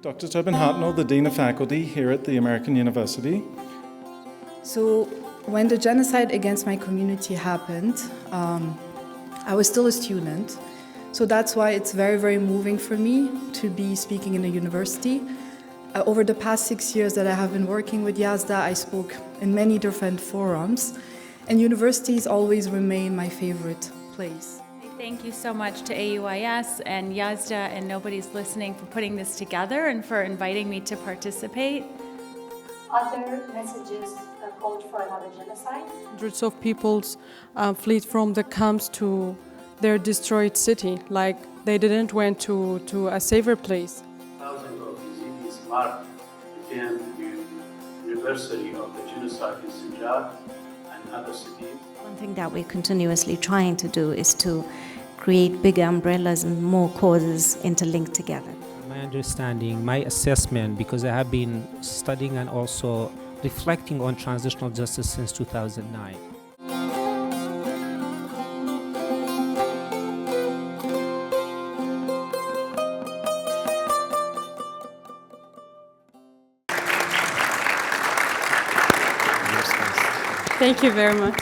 Dr. Tobin Hartnell, the Dean of Faculty here at the American University. So when the genocide against my community happened, I was still a student. So that's why it's very, very moving for me to be speaking in a university. Over the past 6 years that I have been working with Yazda, I spoke in many different forums, and universities always remain my favorite place. Thank you so much to AUIS and Yazda and Nobody's Listening for putting this together and for inviting me to participate. Other messages called for another genocide. Hundreds of peoples fled from the camps to their destroyed city, like they didn't went to a safer place. Thousands of Yazidis marked the 10th anniversary of the genocide in Sinjar and other cities. One thing that we're continuously trying to do is to create bigger umbrellas and more causes interlinked together. My understanding, my assessment, because I have been studying and also reflecting on transitional justice since 2009. Thank you very much.